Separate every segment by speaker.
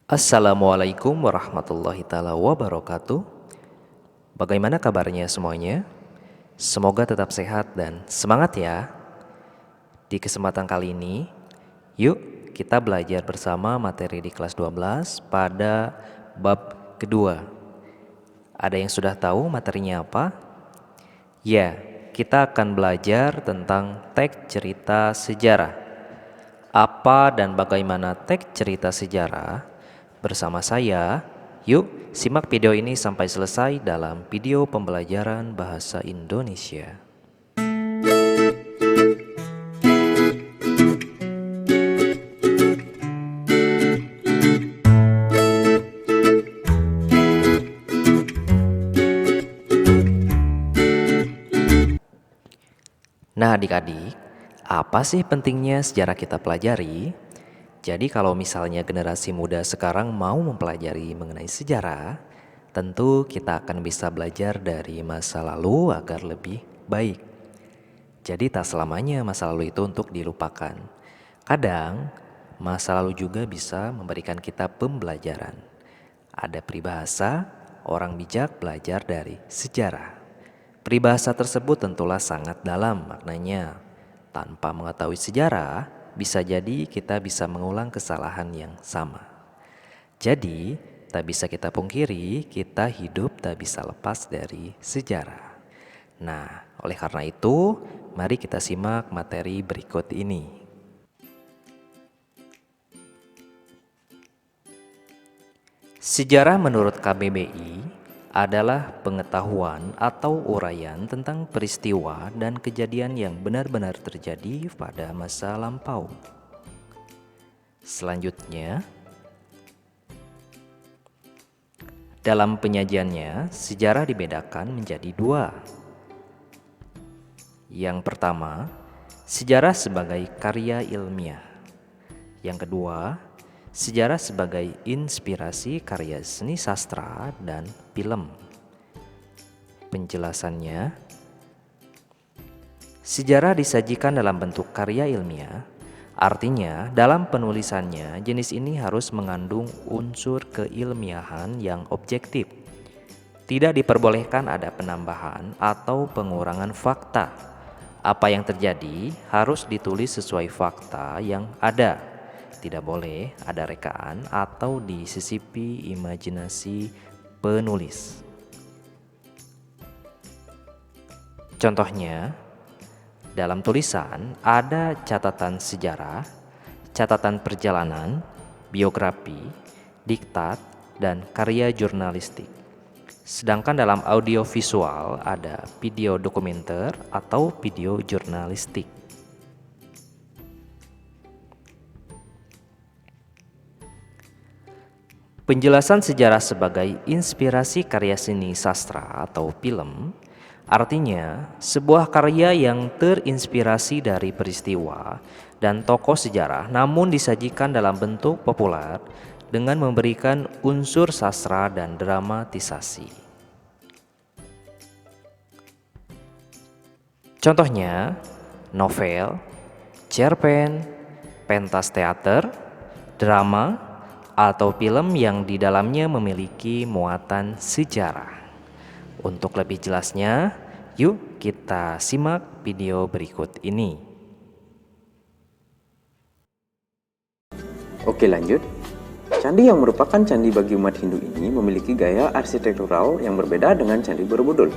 Speaker 1: Assalamualaikum warahmatullahi taala wabarakatuh. Bagaimana kabarnya semuanya? Semoga tetap sehat dan semangat ya. Di kesempatan kali ini, yuk kita belajar bersama materi di kelas 12 pada bab kedua. Ada yang sudah tahu materinya apa? Ya, kita akan belajar tentang teks cerita sejarah. Apa dan bagaimana teks cerita sejarah? Bersama saya, yuk simak video ini sampai selesai dalam video pembelajaran bahasa Indonesia. Nah adik-adik, apa sih pentingnya sejarah kita pelajari? Jadi kalau misalnya generasi muda sekarang mau mempelajari mengenai sejarah, tentu kita akan bisa belajar dari masa lalu agar lebih baik. Jadi tak selamanya masa lalu itu untuk dilupakan. Kadang masa lalu juga bisa memberikan kita pembelajaran. Ada peribahasa, orang bijak belajar dari sejarah. Peribahasa tersebut tentulah sangat dalam maknanya. Tanpa mengetahui sejarah, bisa jadi kita bisa mengulang kesalahan yang sama. Jadi, tak bisa kita pungkiri, kita hidup tak bisa lepas dari sejarah. Nah, oleh karena itu, mari kita simak materi berikut ini. Sejarah menurut KBBI adalah pengetahuan atau uraian tentang peristiwa dan kejadian yang benar-benar terjadi pada masa lampau. Selanjutnya, dalam penyajiannya, sejarah dibedakan menjadi dua. Yang pertama, sejarah sebagai karya ilmiah. Yang kedua, sejarah sebagai inspirasi karya seni sastra dan film. Penjelasannya, sejarah disajikan dalam bentuk karya ilmiah, artinya dalam penulisannya jenis ini harus mengandung unsur keilmiahan yang objektif. Tidak diperbolehkan ada penambahan atau pengurangan fakta. Apa yang terjadi harus ditulis sesuai fakta yang ada. Tidak boleh ada rekaan atau disisipi imajinasi penulis. Contohnya, dalam tulisan ada catatan sejarah, catatan perjalanan, biografi, diktat, dan karya jurnalistik. Sedangkan dalam audiovisual ada video dokumenter atau video jurnalistik. Penjelasan sejarah sebagai inspirasi karya seni sastra atau film, artinya sebuah karya yang terinspirasi dari peristiwa dan tokoh sejarah namun disajikan dalam bentuk populer dengan memberikan unsur sastra dan dramatisasi. Contohnya, novel, cerpen, pentas teater, drama, atau film yang di dalamnya memiliki muatan sejarah. Untuk lebih jelasnya, yuk kita simak video berikut ini.
Speaker 2: Oke, lanjut. Candi yang merupakan candi bagi umat Hindu ini memiliki gaya arsitektural yang berbeda dengan Candi Borobudur.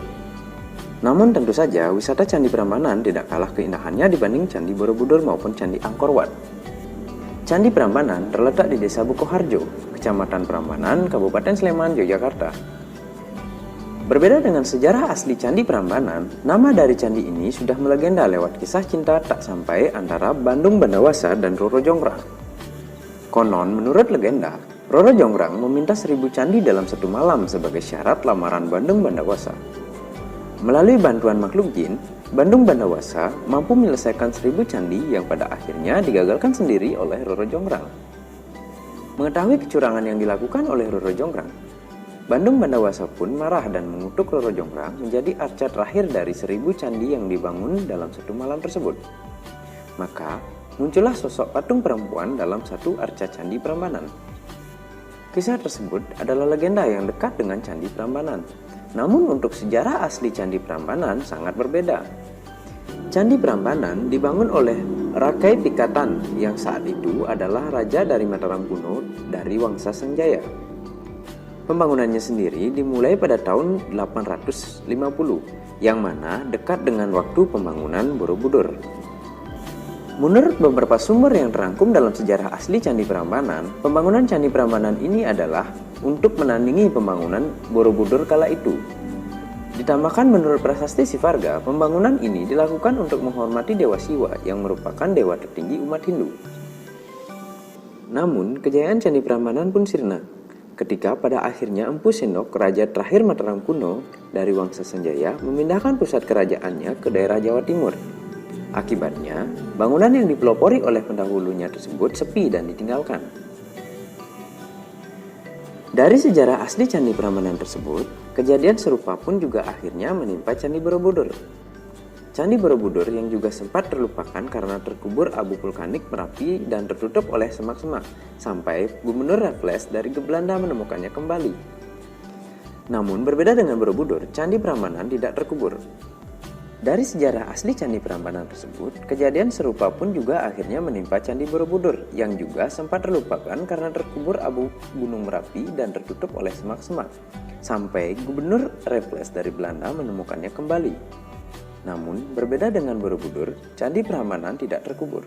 Speaker 2: Namun tentu saja wisata Candi Prambanan tidak kalah keindahannya dibanding Candi Borobudur maupun Candi Angkor Wat. Candi Prambanan terletak di Desa Bukoharjo, Kecamatan Prambanan, Kabupaten Sleman, Yogyakarta. Berbeda dengan sejarah asli Candi Prambanan, nama dari candi ini sudah melegenda lewat kisah cinta tak sampai antara Bandung Bandawasa dan Roro Jonggrang. Konon, menurut legenda, Roro Jonggrang meminta 1000 candi dalam satu malam sebagai syarat lamaran Bandung Bandawasa. Melalui bantuan makhluk jin, Bandung Bandawasa mampu menyelesaikan 1000 candi yang pada akhirnya digagalkan sendiri oleh Roro Jonggrang. Mengetahui kecurangan yang dilakukan oleh Roro Jonggrang, Bandung Bandawasa pun marah dan mengutuk Roro Jonggrang menjadi arca terakhir dari 1000 candi yang dibangun dalam satu malam tersebut. Maka, muncullah sosok patung perempuan dalam satu arca Candi Prambanan. Kisah tersebut adalah legenda yang dekat dengan Candi Prambanan. Namun untuk sejarah asli Candi Prambanan sangat berbeda. Candi Prambanan dibangun oleh Rakai Pikatan yang saat itu adalah raja dari Mataram kuno dari Wangsa Sanjaya. Pembangunannya sendiri dimulai pada tahun 850, yang mana dekat dengan waktu pembangunan Borobudur. Menurut beberapa sumber yang terangkum dalam sejarah asli Candi Prambanan, pembangunan Candi Prambanan ini adalah untuk menandingi pembangunan Borobudur kala itu. Ditambahkan menurut prasasti Sivarga, pembangunan ini dilakukan untuk menghormati Dewa Siwa yang merupakan dewa tertinggi umat Hindu. Namun, kejayaan Candi Prambanan pun sirna ketika pada akhirnya Empu Sendok, raja terakhir Mataram kuno dari Wangsa Sanjaya, memindahkan pusat kerajaannya ke daerah Jawa Timur. Akibatnya, bangunan yang dipelopori oleh pendahulunya tersebut sepi dan ditinggalkan. Dari sejarah asli Candi Prambanan tersebut, kejadian serupa pun juga akhirnya menimpa Candi Borobudur. Candi Borobudur yang juga sempat terlupakan karena terkubur abu vulkanik Merapi dan tertutup oleh semak-semak, sampai Gubernur Raffles dari Belanda menemukannya kembali. Namun berbeda dengan Borobudur, Candi Prambanan tidak terkubur. Dari sejarah asli Candi Prambanan tersebut, kejadian serupa pun juga akhirnya menimpa Candi Borobudur yang juga sempat terlupakan karena terkubur abu Gunung Merapi dan tertutup oleh semak-semak, sampai Gubernur Raffles dari Belanda menemukannya kembali. Namun, berbeda dengan Borobudur, Candi Prambanan tidak terkubur.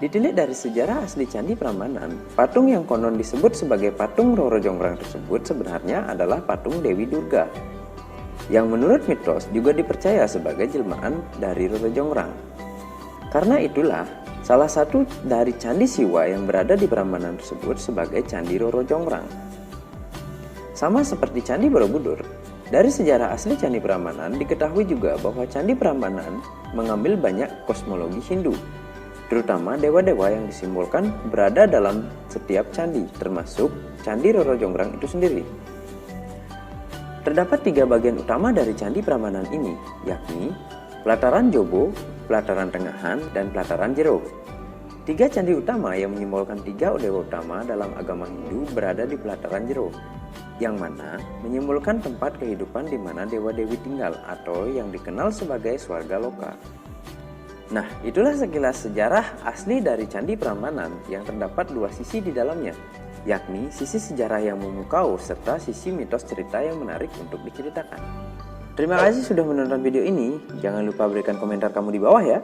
Speaker 2: Ditilik dari sejarah asli Candi Prambanan, patung yang konon disebut sebagai patung Roro Jonggrang tersebut sebenarnya adalah patung Dewi Durga, yang menurut mitos juga dipercaya sebagai jelmaan dari Roro Jonggrang. Karena itulah, salah satu dari Candi Siwa yang berada di Prambanan tersebut sebagai Candi Roro Jonggrang. Sama seperti Candi Borobudur, dari sejarah asli Candi Prambanan diketahui juga bahwa Candi Prambanan mengambil banyak kosmologi Hindu, terutama dewa-dewa yang disimbolkan berada dalam setiap candi, termasuk Candi Roro Jonggrang itu sendiri. Terdapat 3 bagian utama dari Candi Prambanan ini, yakni Pelataran Jobo, Pelataran Tengahan, dan Pelataran Jero. 3 candi utama yang menyimbolkan 3 dewa utama dalam agama Hindu berada di Pelataran Jero, yang mana menyimbolkan tempat kehidupan di mana dewa-dewi tinggal atau yang dikenal sebagai Swarga Loka. Nah, itulah sekilas sejarah asli dari Candi Prambanan yang terdapat 2 sisi di dalamnya, yakni sisi sejarah yang memukau serta sisi mitos cerita yang menarik untuk diceritakan. Terima kasih sudah menonton video ini. Jangan lupa berikan komentar kamu di bawah ya.